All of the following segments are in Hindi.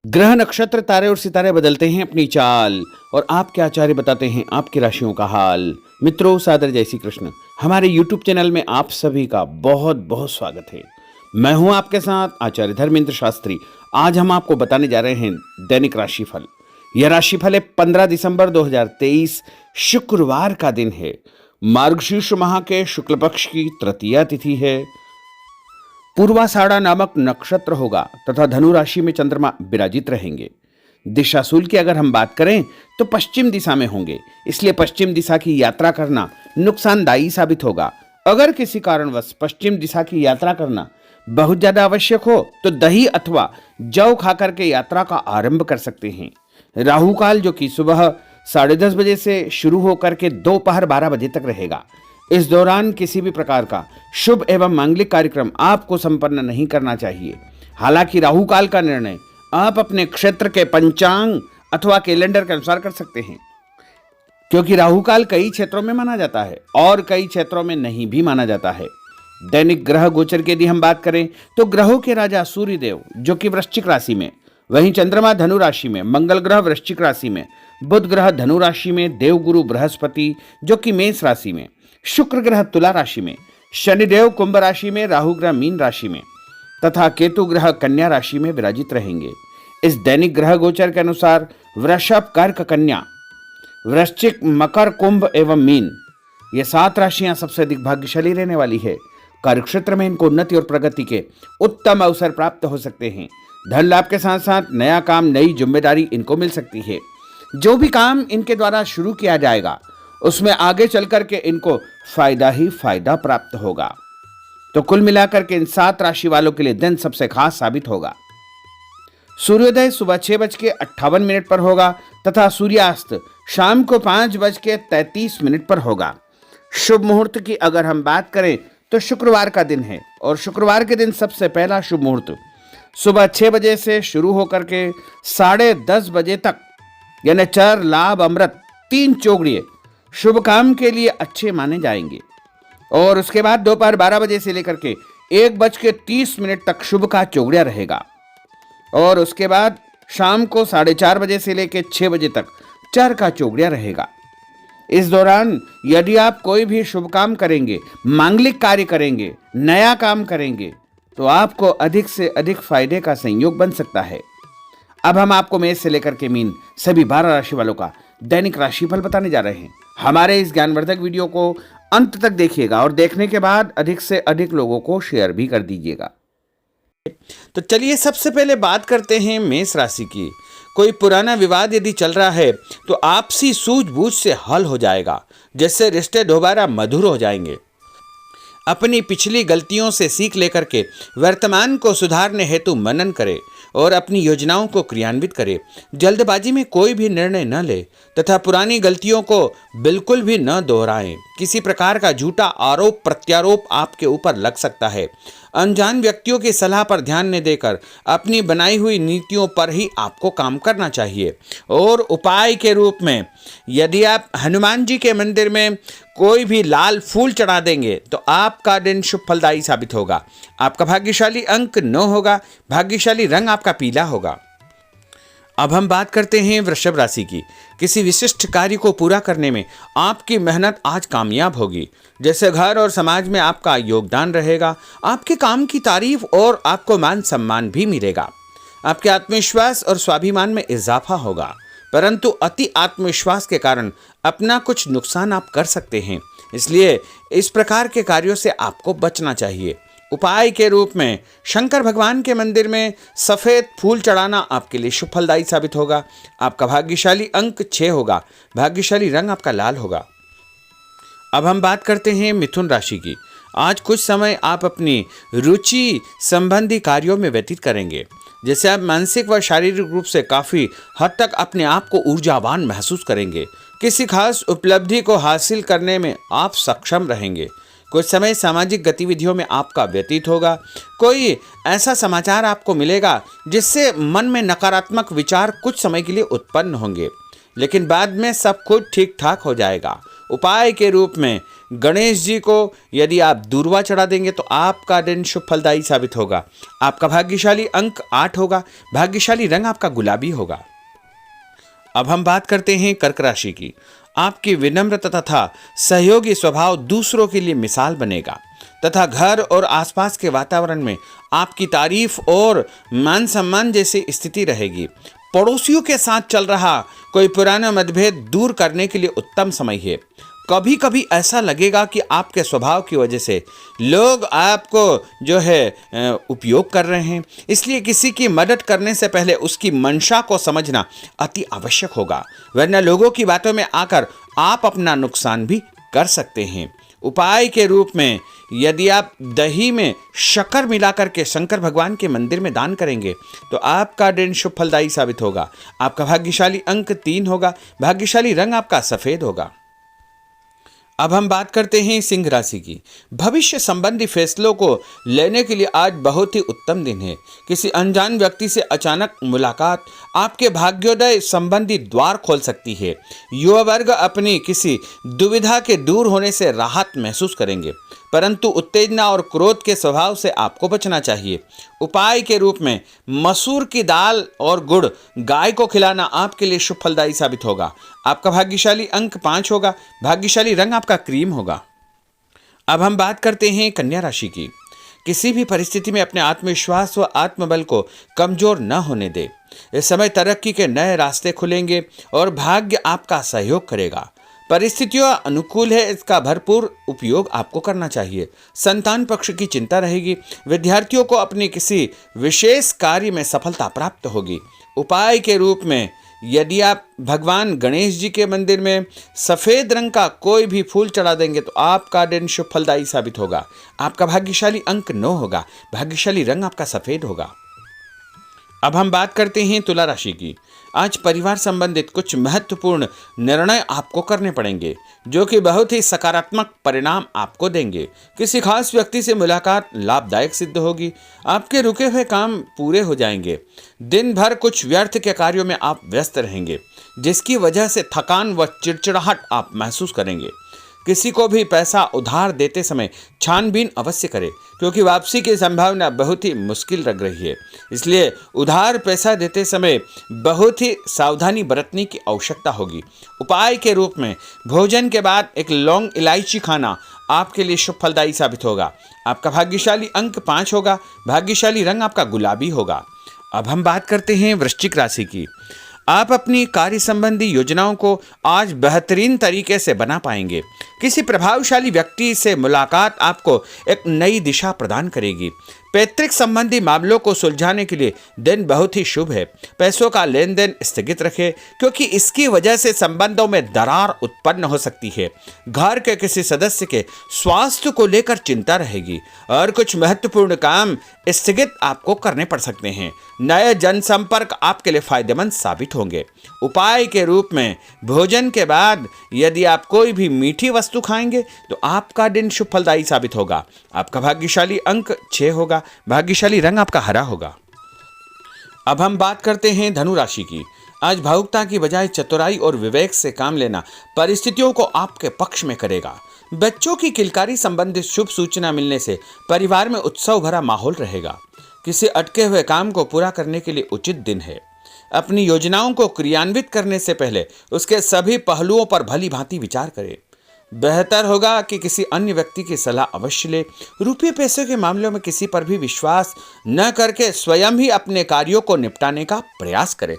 ग्रह नक्षत्र तारे और सितारे बदलते हैं अपनी चाल और आपके आचार्य बताते हैं आपकी राशियों का हाल। मित्रों, सादर जय श्री कृष्ण। हमारे YouTube चैनल में आप सभी का बहुत बहुत स्वागत है। मैं हूं आपके साथ आचार्य धर्मेंद्र शास्त्री। आज हम आपको बताने जा रहे हैं दैनिक राशिफल। यह राशिफल है 15 दिसंबर 2023 शुक्रवार का दिन है। मार्गशीर्ष माह के शुक्ल पक्ष की तृतीया तिथि है। पूर्वाषाढ़ा नामक नक्षत्र होगा तथा धनु राशि में चंद्रमा विराजित रहेंगे। दिशा शूल की अगर हम बात करें तो पश्चिम दिशा में होंगे, इसलिए पश्चिम दिशा की यात्रा करना नुकसानदायी साबित होगा। अगर किसी कारणवश पश्चिम दिशा की यात्रा करना बहुत ज्यादा आवश्यक हो तो दही अथवा जौ खाकर के यात्रा का आरंभ कर सकते हैं। राहु काल जो कि सुबह 10:30 बजे से शुरू होकर के दोपहर 12 बजे तक रहेगा। इस दौरान किसी भी प्रकार का शुभ एवं मांगलिक कार्यक्रम आपको संपन्न नहीं करना चाहिए। हालांकि राहु काल का निर्णय आप अपने क्षेत्र के पंचांग अथवा कैलेंडर के अनुसार कर सकते हैं, क्योंकि राहु काल कई क्षेत्रों में माना जाता है और कई क्षेत्रों में नहीं भी माना जाता है। दैनिक ग्रह गोचर की यदि हम बात करें तो ग्रहों के राजा सूर्य देव जो कि वृश्चिक राशि में, वहीं चंद्रमा धनु राशि में, मंगल ग्रह वृश्चिक राशि में, बुध ग्रह धनु राशि में, देवगुरु बृहस्पति जो कि मेष राशि में, शुक्र ग्रह तुला राशि में, शनिदेव कुंभ राशि में, राहु ग्रह मीन राशि में तथा केतु ग्रह कन्या राशि में विराजित रहेंगे। इस दैनिक ग्रह गोचर के अनुसार वृषभ, कर्क, कन्या, वृश्चिक, मकर, कुंभ एवं मीन ये 7 राशियां सबसे अधिक भाग्यशाली रहने वाली है। कार्यक्षेत्र में इनको उन्नति और प्रगति के उत्तम अवसर प्राप्त हो सकते हैं। धन लाभ के साथ साथ नया काम, नई जिम्मेदारी इनको मिल सकती है। जो भी काम इनके द्वारा शुरू किया जाएगा उसमें आगे चलकर के इनको फायदा ही फायदा प्राप्त होगा। तो कुल मिलाकर के इन 7 राशि वालों के लिए दिन सबसे खास साबित होगा। सूर्योदय सुबह 6:58 पर होगा तथा सूर्यास्त शाम को 5:33 पर होगा। शुभ मुहूर्त की अगर हम बात करें तो शुक्रवार का दिन है और शुक्रवार के दिन सबसे पहला शुभ मुहूर्त सुबह 6 बजे से शुरू होकर के 10:30 बजे तक, यानी चर, लाभ, अमृत 3 चौगड़िए शुभ काम के लिए अच्छे माने जाएंगे। और उसके बाद दोपहर 12 बजे से लेकर के 1:30 तक शुभ का चौगड़िया रहेगा। और उसके बाद शाम को 4:30 बजे से लेकर 6 बजे तक चर का चौगड़िया रहेगा। इस दौरान यदि आप कोई भी शुभ काम करेंगे, मांगलिक कार्य करेंगे, नया काम करेंगे तो आपको अधिक से अधिक फायदे का संयोग बन सकता है। अब हम आपको मेष से लेकर के मीन सभी 12 राशि वालों का दैनिक राशिफल बताने जा रहे हैं। हमारे इस ज्ञानवर्धक वीडियो को अंत तक देखिएगा और देखने के बाद अधिक से अधिक लोगों को शेयर भी कर दीजिएगा। तो चलिए सबसे पहले बात करते हैं मेष राशि की। कोई पुराना विवाद यदि चल रहा है तो आपसी सूझबूझ से हल हो जाएगा, जिससे रिश्ते दोबारा मधुर हो जाएंगे। अपनी पिछली गलतियों से सीख लेकर के वर्तमान को सुधारने हेतु मनन करें और अपनी योजनाओं को क्रियान्वित करें। जल्दबाजी में कोई भी निर्णय न ले तथा पुरानी गलतियों को बिल्कुल भी न दोहराएं। किसी प्रकार का झूठा आरोप प्रत्यारोप आपके ऊपर लग सकता है। अनजान व्यक्तियों की सलाह पर ध्यान न देकर अपनी बनाई हुई नीतियों पर ही आपको काम करना चाहिए। और उपाय के रूप में यदि आप हनुमान जी के मंदिर में कोई भी लाल फूल चढ़ा देंगे तो आपका दिन शुभ फलदायी साबित होगा। आपका भाग्यशाली अंक 9 होगा। भाग्यशाली रंग आपका पीला होगा। अब हम बात करते हैं वृषभ राशि की। किसी विशिष्ट कार्य को पूरा करने में आपकी मेहनत आज कामयाब होगी। जैसे घर और समाज में आपका योगदान रहेगा। आपके काम की तारीफ और आपको मान सम्मान भी मिलेगा। आपके आत्मविश्वास और स्वाभिमान में इजाफा होगा, परंतु अति आत्मविश्वास के कारण अपना कुछ नुकसान आप कर सकते हैं। इसलिए इस प्रकार के कार्यों से आपको बचना चाहिए। उपाय के रूप में शंकर भगवान के मंदिर में सफ़ेद फूल चढ़ाना आपके लिए शुभ फलदायी साबित होगा। आपका भाग्यशाली अंक 6 होगा। भाग्यशाली रंग आपका लाल होगा। अब हम बात करते हैं मिथुन राशि की। आज कुछ समय आप अपनी रुचि संबंधी कार्यों में व्यतीत करेंगे, जैसे आप मानसिक व शारीरिक रूप से काफ़ी हद तक अपने आप को ऊर्जावान महसूस करेंगे। किसी खास उपलब्धि को हासिल करने में आप सक्षम रहेंगे। कुछ समय सामाजिक गतिविधियों में आपका व्यतीत होगा। कोई ऐसा समाचार आपको मिलेगा जिससे मन में नकारात्मक विचार कुछ समय के लिए उत्पन्न होंगे, लेकिन बाद में सब कुछ ठीक ठाक हो जाएगा। उपाय के रूप में गणेश जी को यदि आप दूर्वा चढ़ा देंगे तो आपका दिन शुभ फलदायी साबित होगा। आपका भाग्यशाली अंक 8 होगा। भाग्यशाली रंग आपका गुलाबी होगा। अब हम बात करते हैं कर्क राशि की। आपकी विनम्रता तथा सहयोगी स्वभाव दूसरों के लिए मिसाल बनेगा तथा घर और आसपास के वातावरण में आपकी तारीफ और मान सम्मान जैसी स्थिति रहेगी। पड़ोसियों के साथ चल रहा कोई पुराना मतभेद दूर करने के लिए उत्तम समय है। कभी कभी ऐसा लगेगा कि आपके स्वभाव की वजह से लोग आपको उपयोग कर रहे हैं, इसलिए किसी की मदद करने से पहले उसकी मंशा को समझना अति आवश्यक होगा, वरना लोगों की बातों में आकर आप अपना नुकसान भी कर सकते हैं। उपाय के रूप में यदि आप दही में शक्कर मिलाकर के शंकर भगवान के मंदिर में दान करेंगे तो आपका दिन शुभ फलदायी साबित होगा। आपका भाग्यशाली अंक 3 होगा। भाग्यशाली रंग आपका सफेद होगा। अब हम बात करते हैं सिंह राशि की। भविष्य संबंधी फैसलों को लेने के लिए आज बहुत ही उत्तम दिन है। किसी अनजान व्यक्ति से अचानक मुलाकात आपके भाग्योदय संबंधी द्वार खोल सकती है। युवा वर्ग अपनी किसी दुविधा के दूर होने से राहत महसूस करेंगे, परंतु उत्तेजना और क्रोध के स्वभाव से आपको बचना चाहिए। उपाय के रूप में मसूर की दाल और गुड़ गाय को खिलाना आपके लिए शुभ फलदायी साबित होगा। आपका भाग्यशाली अंक 5 होगा। भाग्यशाली रंग आपका क्रीम होगा। अब हम बात करते हैं कन्या राशि की। किसी भी परिस्थिति में अपने आत्मविश्वास व आत्मबल को कमजोर न होने दे। इस समय तरक्की के नए रास्ते खुलेंगे और भाग्य आपका सहयोग करेगा। परिस्थितियां अनुकूल है, इसका भरपूर उपयोग आपको करना चाहिए। संतान पक्ष की चिंता रहेगी। विद्यार्थियों को अपनी किसी विशेष कार्य में सफलता प्राप्त होगी। उपाय के रूप में यदि आप भगवान गणेश जी के मंदिर में सफेद रंग का कोई भी फूल चढ़ा देंगे तो आपका दिन शुभ फलदायी साबित होगा। आपका भाग्यशाली अंक 9 होगा। भाग्यशाली रंग आपका सफेद होगा। अब हम बात करते हैं तुला राशि की। आज परिवार संबंधित कुछ महत्वपूर्ण निर्णय आपको करने पड़ेंगे जो कि बहुत ही सकारात्मक परिणाम आपको देंगे। किसी खास व्यक्ति से मुलाकात लाभदायक सिद्ध होगी। आपके रुके हुए काम पूरे हो जाएंगे। दिन भर कुछ व्यर्थ के कार्यों में आप व्यस्त रहेंगे, जिसकी वजह से थकान व चिड़चिड़ाहट आप महसूस करेंगे। किसी को भी पैसा उधार देते समय छानबीन अवश्य करें, क्योंकि वापसी की संभावना बहुत ही मुश्किल लग रही है। इसलिए उधार पैसा देते समय बहुत ही सावधानी बरतने की आवश्यकता होगी। उपाय के रूप में भोजन के बाद एक लौंग इलायची खाना आपके लिए शुभ फलदायी साबित होगा। आपका भाग्यशाली अंक 5 होगा। भाग्यशाली रंग आपका गुलाबी होगा। अब हम बात करते हैं वृश्चिक राशि की। आप अपनी कार्य संबंधी योजनाओं को आज बेहतरीन तरीके से बना पाएंगे। किसी प्रभावशाली व्यक्ति से मुलाकात आपको एक नई दिशा प्रदान करेगी। पैतृक संबंधी मामलों को सुलझाने के लिए दिन बहुत ही शुभ है। पैसों का लेन देन स्थगित रखें, क्योंकि इसकी वजह से संबंधों में दरार उत्पन्न हो सकती है। घर के किसी सदस्य के स्वास्थ्य को लेकर चिंता रहेगी और कुछ महत्वपूर्ण काम स्थगित आपको करने पड़ सकते हैं। नए जनसंपर्क आपके लिए फायदेमंद साबित होंगे। उपाय के रूप में भोजन के बाद यदि आप कोई भी मीठी वस्तु खाएंगे तो आपका दिन शुभ फलदायी साबित होगा। आपका भाग्यशाली अंक 6 होगा। भाग्यशाली रंग आपका हरा होगा। अब हम बात करते हैं धनु राशि की। आज भावुकता की बजाय चतुराई और विवेक से काम लेना परिस्थितियों को आपके पक्ष में करेगा। बच्चों की किलकारी संबंधित शुभ सूचना मिलने से परिवार में उत्सव भरा माहौल रहेगा। किसी अटके हुए काम को पूरा करने के लिए उचित दिन है। अपनी योजनाओं को क्रियान्वित करने से पहले उसके सभी पहलुओं पर भली भांति विचार करें। बेहतर होगा कि किसी अन्य व्यक्ति की सलाह अवश्य ले। रुपये पैसे के मामलों में किसी पर भी विश्वास न करके स्वयं ही अपने कार्यों को निपटाने का प्रयास करें।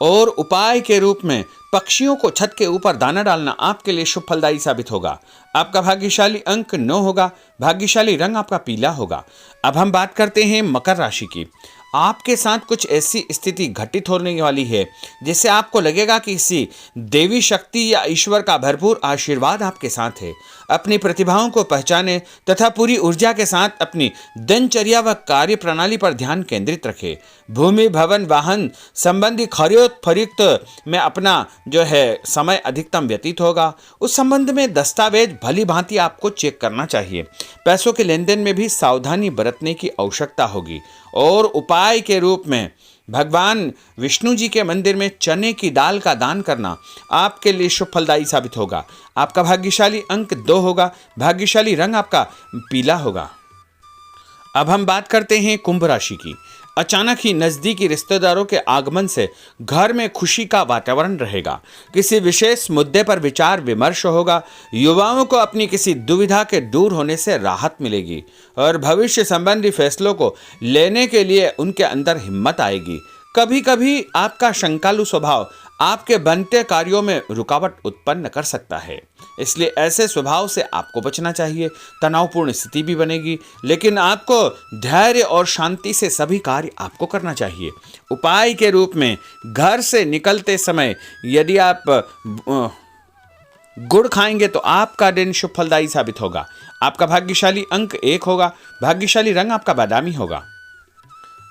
और उपाय के रूप में पक्षियों को छत के ऊपर दाना डालना आपके लिए शुभ फलदायी साबित होगा। आपका भाग्यशाली अंक 9 होगा। भाग्यशाली रंग आपका पीला होगा। अब हम बात करते हैं मकर राशि की। आपके साथ कुछ ऐसी स्थिति घटित होने वाली है जिससे आपको लगेगा कि किसी देवी शक्ति या ईश्वर का भरपूर आशीर्वाद आपके साथ है। अपनी प्रतिभाओं को पहचानें तथा पूरी ऊर्जा के साथ अपनी दिनचर्या व कार्य प्रणाली पर ध्यान केंद्रित रखें। भूमि भवन वाहन संबंधी खरीद फरोख्त में अपना समय अधिकतम व्यतीत होगा। उस संबंध में दस्तावेज भली भांति आपको चेक करना चाहिए। पैसों के लेन देन में भी सावधानी बरतने की आवश्यकता होगी। और उपाय उपाय के रूप में भगवान विष्णु जी के मंदिर में चने की दाल का दान करना आपके लिए शुभ फलदायी साबित होगा। आपका भाग्यशाली अंक 2 होगा। भाग्यशाली रंग आपका पीला होगा। अब हम बात करते हैं कुंभ राशि की। अचानक ही नजदीकी रिश्तेदारों के आगमन से घर में खुशी का वातावरण रहेगा। किसी विशेष मुद्दे पर विचार विमर्श होगा। युवाओं को अपनी किसी दुविधा के दूर होने से राहत मिलेगी और भविष्य संबंधी फैसलों को लेने के लिए उनके अंदर हिम्मत आएगी। कभी कभी आपका शंकालु स्वभाव आपके बनते कार्यों में रुकावट उत्पन्न कर सकता है, इसलिए ऐसे स्वभाव से आपको बचना चाहिए। तनावपूर्ण स्थिति भी बनेगी, लेकिन आपको धैर्य और शांति से सभी कार्य आपको करना चाहिए। उपाय के रूप में घर से निकलते समय यदि आप गुड़ खाएंगे तो आपका दिन शुभ फलदायी साबित होगा। आपका भाग्यशाली अंक 1 होगा। भाग्यशाली रंग आपका बादामी होगा।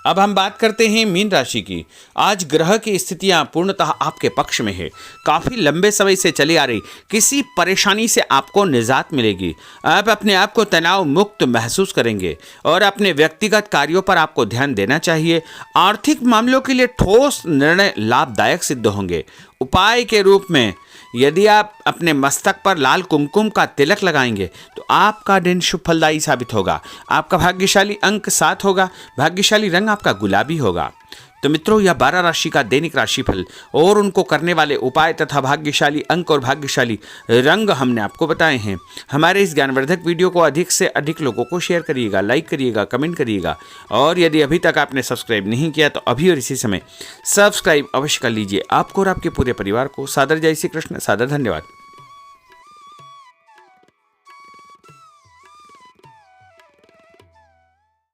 अब हम बात करते हैं मीन राशि की। आज ग्रह की स्थितियां पूर्णतः आपके पक्ष में है। काफी लंबे समय से चली आ रही किसी परेशानी से आपको निजात मिलेगी। आप अपने आप को तनाव मुक्त महसूस करेंगे और अपने व्यक्तिगत कार्यों पर आपको ध्यान देना चाहिए। आर्थिक मामलों के लिए ठोस निर्णय लाभदायक सिद्ध होंगे। उपाय के रूप में यदि आप अपने मस्तक पर लाल कुमकुम का तिलक लगाएंगे तो आपका दिन शुभ फलदायी साबित होगा। आपका भाग्यशाली अंक 7 होगा। भाग्यशाली रंग आपका गुलाबी होगा। तो मित्रों, यह 12 राशि का दैनिक राशिफल और उनको करने वाले उपाय तथा भाग्यशाली अंक और भाग्यशाली रंग हमने आपको बताए हैं। हमारे इस ज्ञानवर्धक वीडियो को अधिक से अधिक लोगों को शेयर करिएगा, लाइक करिएगा, कमेंट करिएगा और यदि अभी तक आपने सब्सक्राइब नहीं किया तो अभी और इसी समय सब्सक्राइब अवश्य कर लीजिए। आपको और आपके पूरे परिवार को सादर जय श्री कृष्ण, सादर धन्यवाद।